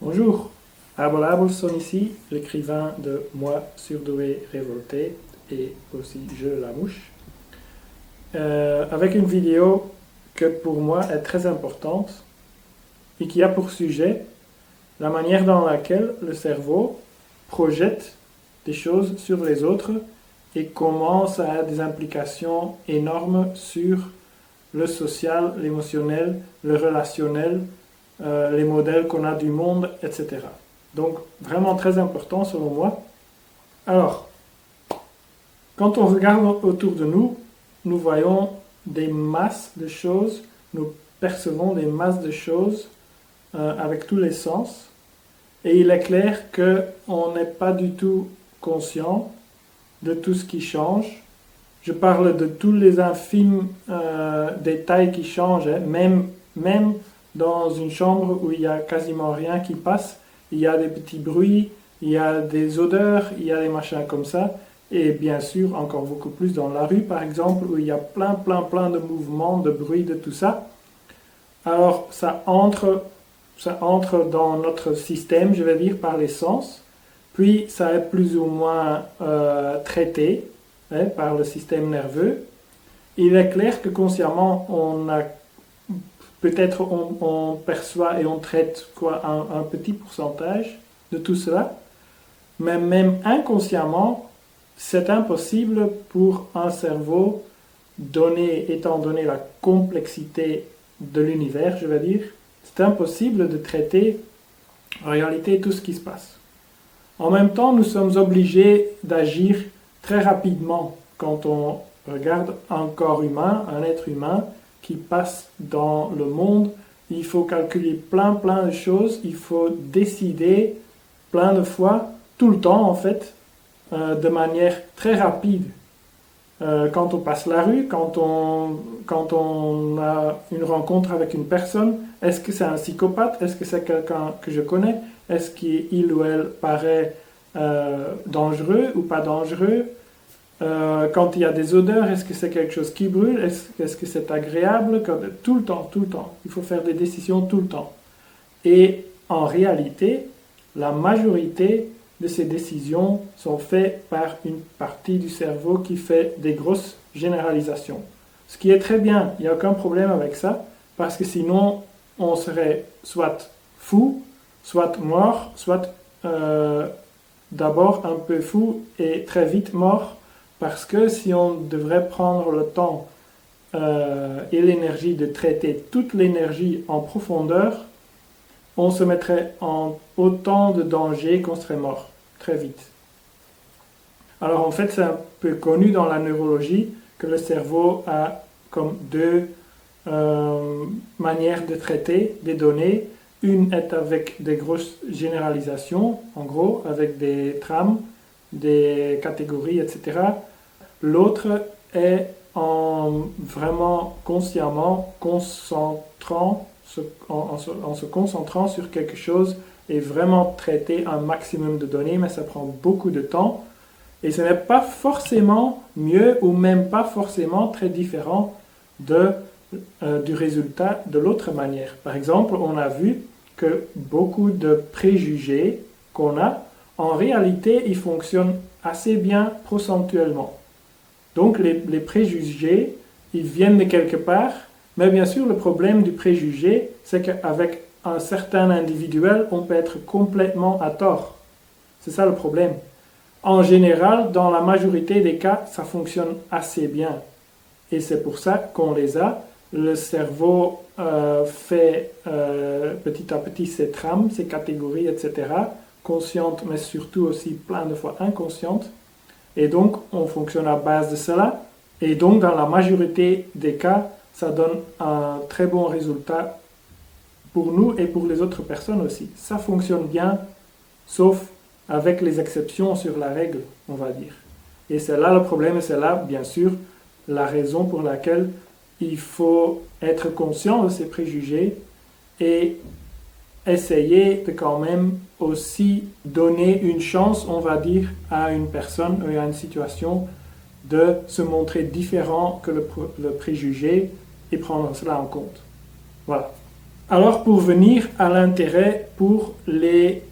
Bonjour, Abel Abelson ici, l'écrivain de Moi surdoué révolté et aussi Je la mouche, avec une vidéo que pour moi est très importante et qui a pour sujet la manière dans laquelle le cerveau projette des choses sur les autres et comment ça a des implications énormes sur le social, l'émotionnel, le relationnel, les modèles qu'on a du monde, etc. Donc vraiment très important selon moi. Alors, quand on regarde autour de nous, nous voyons des masses de choses, nous percevons des masses de choses avec tous les sens. Et il est clair qu'on n'est pas du tout conscient de tout ce qui change. Je parle de tous les infimes détails qui changent, hein. Même dans une chambre où il n'y a quasiment rien qui passe, il y a des petits bruits, il y a des odeurs, il y a des machins comme ça. Et bien sûr, encore beaucoup plus dans la rue, par exemple, où il y a plein de mouvements, de bruit, de tout ça. Alors, ça entre dans notre système, je vais dire, par les sens. Puis, ça est plus ou moins traité par le système nerveux. Il est clair que consciemment, peut-être on perçoit et on traite un petit pourcentage de tout cela, mais même inconsciemment, c'est impossible pour un cerveau, étant donné la complexité de l'univers, je vais dire, c'est impossible de traiter en réalité tout ce qui se passe. En même temps, nous sommes obligés d'agir très rapidement quand on regarde un corps humain, un être humain qui passe dans le monde. Il faut calculer plein de choses, il faut décider plein de fois, tout le temps en fait, de manière très rapide. Quand on passe la rue, quand on a une rencontre avec une personne, est-ce que c'est un psychopathe? Est-ce que c'est quelqu'un que je connais? Est-ce qu'il ou elle paraît dangereux ou pas dangereux? Quand il y a des odeurs, est-ce que c'est quelque chose qui brûle? Est-ce que c'est agréable? Tout le temps. Il faut faire des décisions tout le temps. Et en réalité, la majorité de ces décisions sont faites par une partie du cerveau qui fait des grosses généralisations. Ce qui est très bien, il n'y a aucun problème avec ça, parce que sinon on serait soit fou, soit mort, soit d'abord un peu fou et très vite mort, parce que si on devrait prendre le temps et l'énergie de traiter toute l'énergie en profondeur, on se mettrait en autant de danger qu'on serait mort, très vite. Alors en fait, c'est un peu connu dans la neurologie que le cerveau a comme deux manières de traiter des données. Une est avec des grosses généralisations, en gros, avec des trames, des catégories, etc. L'autre est en vraiment consciemment en se concentrant sur quelque chose et vraiment traiter un maximum de données, mais ça prend beaucoup de temps. Et ce n'est pas forcément mieux ou même pas forcément très différent du résultat de l'autre manière. Par exemple, on a vu que beaucoup de préjugés qu'on a, en réalité, ils fonctionnent assez bien procentuellement. Donc les préjugés, ils viennent de quelque part, mais bien sûr le problème du préjugé, c'est qu'avec un certain individuel, on peut être complètement à tort. C'est ça le problème. En général, dans la majorité des cas, ça fonctionne assez bien. Et c'est pour ça qu'on les a. Le cerveau fait petit à petit ses trames, ses catégories, etc. Conscientes, mais surtout aussi plein de fois inconscientes. Et donc, on fonctionne à base de cela. Et donc, dans la majorité des cas, ça donne un très bon résultat pour nous et pour les autres personnes aussi. Ça fonctionne bien, sauf avec les exceptions sur la règle, on va dire. Et c'est là le problème, et c'est là, bien sûr, la raison pour laquelle il faut être conscient de ces préjugés et essayer de quand même aussi donner une chance, on va dire, à une personne ou à une situation de se montrer différent que le préjugé et prendre cela en compte. Voilà. Alors pour venir à l'intérêt pour les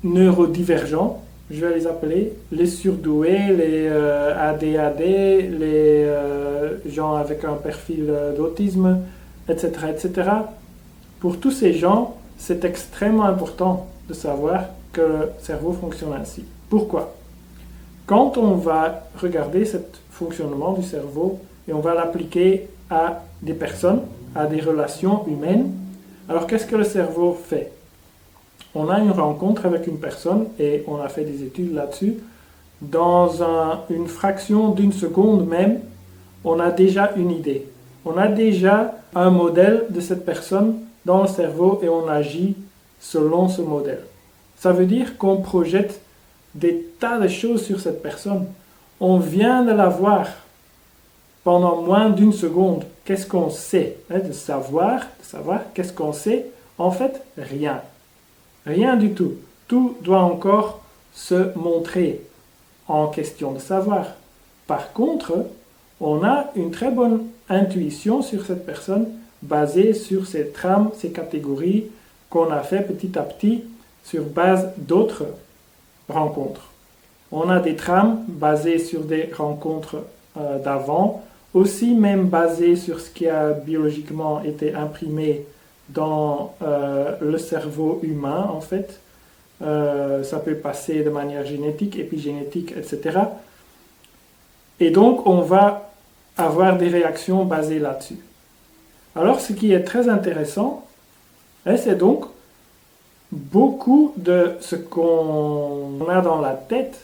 neurodivergents, je vais les appeler les surdoués, les ADHD, les gens avec un profil d'autisme, etc., etc. Pour tous ces gens, c'est extrêmement important de savoir que le cerveau fonctionne ainsi. Pourquoi? Quand on va regarder ce fonctionnement du cerveau et on va l'appliquer à des personnes, à des relations humaines, alors qu'est-ce que le cerveau fait? On a une rencontre avec une personne et on a fait des études là-dessus. Dans une fraction d'une seconde même, on a déjà une idée. On a déjà un modèle de cette personne dans le cerveau et on agit selon ce modèle. Ça veut dire qu'on projette des tas de choses sur cette personne. On vient de la voir pendant moins d'une seconde. Qu'est-ce qu'on sait? De savoir qu'est-ce qu'on sait? En fait, rien. Rien du tout. Tout doit encore se montrer en question de savoir. Par contre, on a une très bonne intuition sur cette personne basée sur ces trames, ces catégories qu'on a fait petit à petit sur base d'autres rencontres. On a des trames basées sur des rencontres d'avant, aussi même basées sur ce qui a biologiquement été imprimé dans le cerveau humain, en fait. Ça peut passer de manière génétique, épigénétique, etc. Et donc, on va avoir des réactions basées là-dessus. Alors, ce qui est très intéressant, c'est donc beaucoup de ce qu'on a dans la tête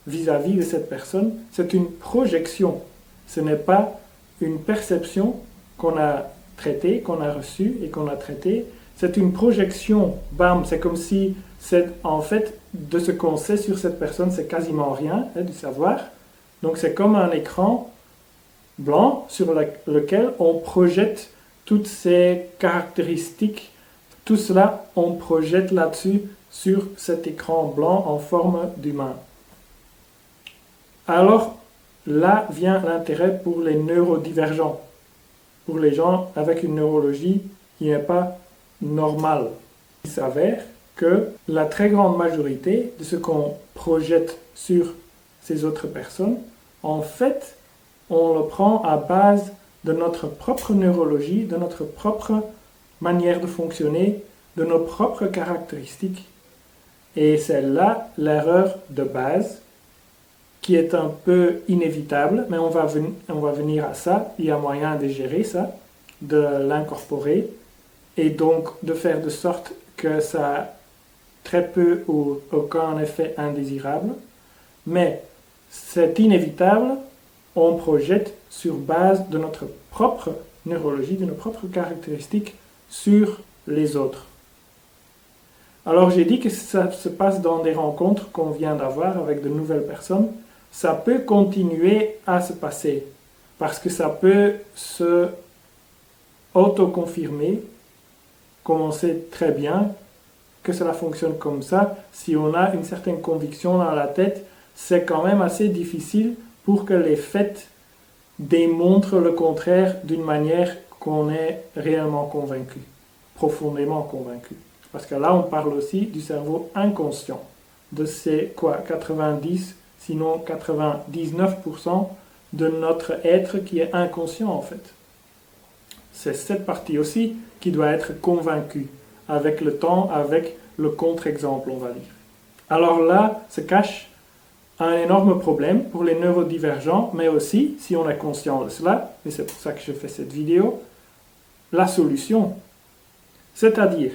vis-à-vis de cette personne, c'est une projection. Ce n'est pas une perception qu'on a traitée, qu'on a reçue et qu'on a traitée. C'est une projection, bam, c'est comme si, en fait, de ce qu'on sait sur cette personne, c'est quasiment rien, du savoir. Donc c'est comme un écran blanc sur lequel on projette toutes ces caractéristiques. Tout cela, on projette là-dessus sur cet écran blanc en forme d'humain. Alors, là vient l'intérêt pour les neurodivergents, pour les gens avec une neurologie qui n'est pas normale. Il s'avère que la très grande majorité de ce qu'on projette sur ces autres personnes, en fait, on le prend à base de notre propre neurologie, de notre propre manière de fonctionner, de nos propres caractéristiques. Et c'est là l'erreur de base qui est un peu inévitable, mais on va venir à ça. Il y a moyen de gérer ça, de l'incorporer et donc de faire de sorte que ça a très peu ou aucun effet indésirable. Mais c'est inévitable, on projette sur base de notre propre neurologie, de nos propres caractéristiques sur les autres. Alors j'ai dit que ça se passe dans des rencontres qu'on vient d'avoir avec de nouvelles personnes. Ça peut continuer à se passer parce que ça peut se auto-confirmer, comme on sait très bien que cela fonctionne comme ça. Si on a une certaine conviction dans la tête, c'est quand même assez difficile pour que les faits démontrent le contraire d'une manière qu'on est réellement convaincu, profondément convaincu. Parce que là, on parle aussi du cerveau inconscient, de ces 90, sinon 99% de notre être qui est inconscient en fait. C'est cette partie aussi qui doit être convaincue avec le temps, avec le contre-exemple, on va dire. Alors là se cache un énorme problème pour les neurodivergents, mais aussi, si on est conscient de cela, et c'est pour ça que je fais cette vidéo, la solution. C'est-à-dire,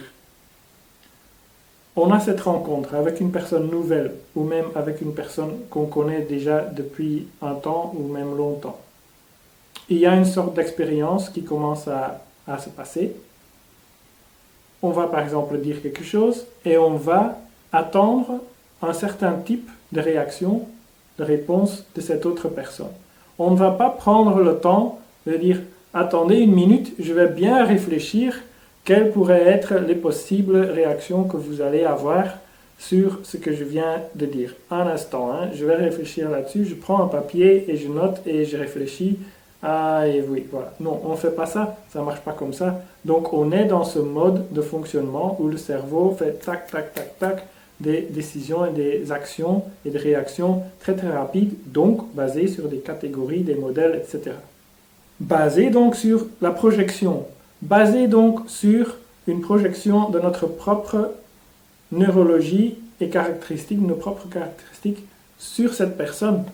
on a cette rencontre avec une personne nouvelle ou même avec une personne qu'on connaît déjà depuis un temps ou même longtemps. Il y a une sorte d'expérience qui commence à se passer. On va par exemple dire quelque chose et on va attendre un certain type de réaction, de réponse de cette autre personne. On ne va pas prendre le temps de dire « Attendez une minute, je vais bien réfléchir » quelles pourraient être les possibles réactions que vous allez avoir sur ce que je viens de dire. Un instant, je vais réfléchir là-dessus, je prends un papier et je note et je réfléchis Ah, et oui, voilà. Non, on ne fait pas ça, ça ne marche pas comme ça. Donc, on est dans ce mode de fonctionnement où le cerveau fait tac, tac, tac, tac, des décisions et des actions et des réactions très, très rapides, donc basées sur des catégories, des modèles, etc. Basées donc sur la projection, basées donc sur une projection de notre propre neurologie et caractéristiques, nos propres caractéristiques sur cette personne.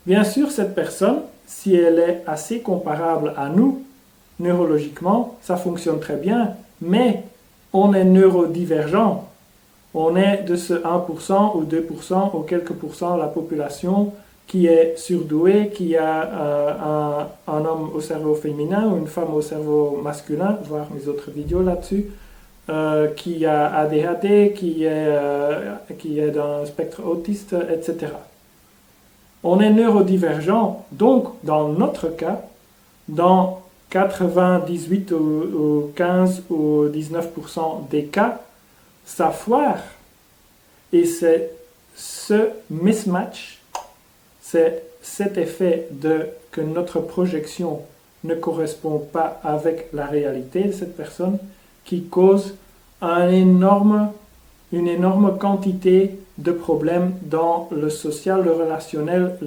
Bien sûr, cette personne, si elle est assez comparable à nous, neurologiquement, ça fonctionne très bien, mais on est neurodivergent. On est de ce 1% ou 2% ou quelques pourcents de la population qui est surdouée, qui a un homme au cerveau féminin ou une femme au cerveau masculin, voir mes autres vidéos là-dessus, qui a ADHD, qui est dans un spectre autiste, etc. On est neurodivergent, donc dans notre cas, dans 98 ou 15 ou 19% des cas, ça foire. Et c'est ce mismatch, c'est cet effet que notre projection ne correspond pas avec la réalité de cette personne qui cause une énorme quantité de problèmes dans le social, le relationnel,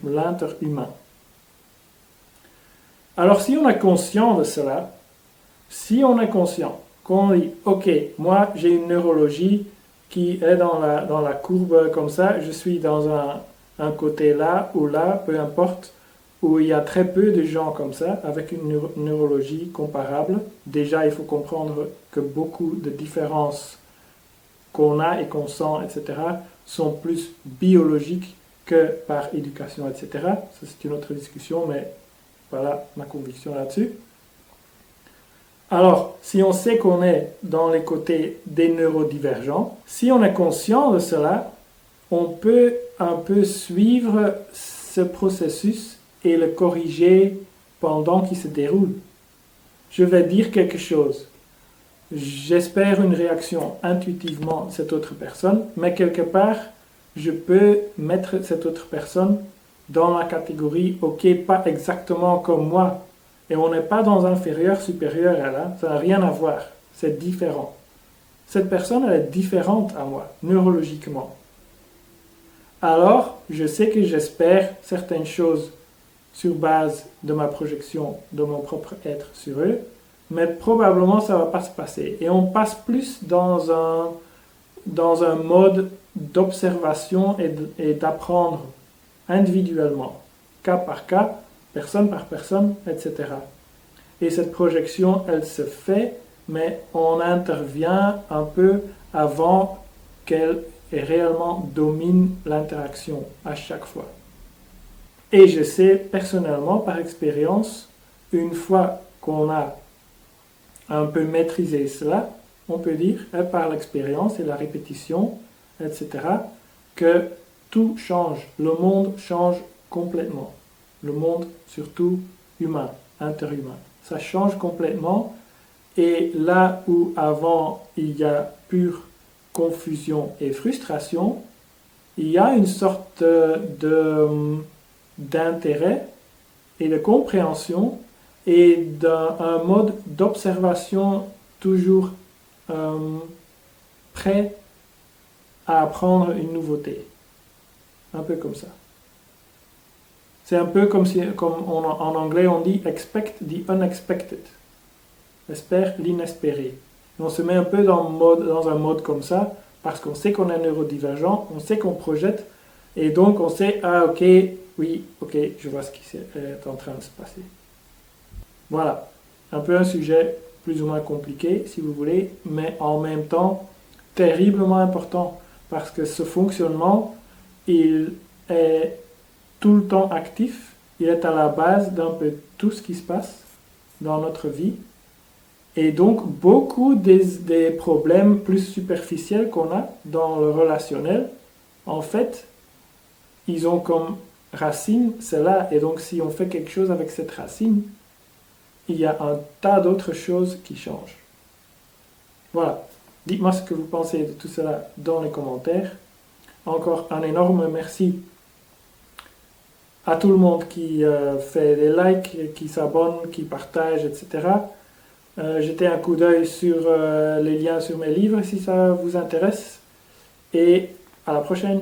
l'interhumain. Alors si on est conscient de cela, si on est conscient qu'on dit « Ok, moi j'ai une neurologie qui est dans la courbe comme ça, je suis dans un côté là ou là, peu importe, où il y a très peu de gens comme ça, avec une neurologie comparable. Déjà, il faut comprendre que beaucoup de différences qu'on a et qu'on sent, etc., sont plus biologiques que par éducation, etc. Ça, c'est une autre discussion, mais voilà ma conviction là-dessus. Alors, si on sait qu'on est dans les côtés des neurodivergents, si on est conscient de cela, on peut un peu suivre ce processus et le corriger pendant qu'il se déroule. Je vais dire quelque chose. J'espère une réaction intuitivement de cette autre personne, mais quelque part, je peux mettre cette autre personne dans la catégorie « Ok, pas exactement comme moi ». Et on n'est pas dans inférieur, supérieur, là, ça n'a rien à voir, c'est différent. Cette personne, elle est différente à moi, neurologiquement. Alors, je sais que j'espère certaines choses sur base de ma projection de mon propre être sur eux, mais probablement ça ne va pas se passer. Et on passe plus dans un mode d'observation et d'apprendre individuellement, cas par cas, personne par personne, etc. Et cette projection, elle se fait, mais on intervient un peu avant qu'elle réellement domine l'interaction à chaque fois. Et je sais personnellement, par expérience, une fois qu'on a un peu maîtrisé cela, on peut dire, par l'expérience et la répétition, etc., que tout change, le monde change complètement. Le monde, surtout humain, interhumain. Ça change complètement. Et là où avant il y a pure confusion et frustration, il y a une sorte d'intérêt et de compréhension et d'un mode d'observation toujours prêt à apprendre une nouveauté. Un peu comme ça. C'est un peu comme en anglais on dit expect the unexpected. Espère l'inespéré. On se met un peu dans un mode comme ça parce qu'on sait qu'on est neurodivergent, on sait qu'on projette et donc on sait, ah ok, oui, ok, je vois ce qui est en train de se passer. Voilà, un peu un sujet plus ou moins compliqué si vous voulez, mais en même temps terriblement important parce que ce fonctionnement, il est tout le temps actif, il est à la base d'un peu tout ce qui se passe dans notre vie. Et donc, beaucoup des problèmes plus superficiels qu'on a dans le relationnel, en fait, ils ont comme racine cela. Et donc, si on fait quelque chose avec cette racine, il y a un tas d'autres choses qui changent. Voilà. Dites-moi ce que vous pensez de tout cela dans les commentaires. Encore un énorme merci à tout le monde qui fait des likes, qui s'abonne, qui partage, etc. Jetez un coup d'œil sur les liens sur mes livres si ça vous intéresse. Et à la prochaine!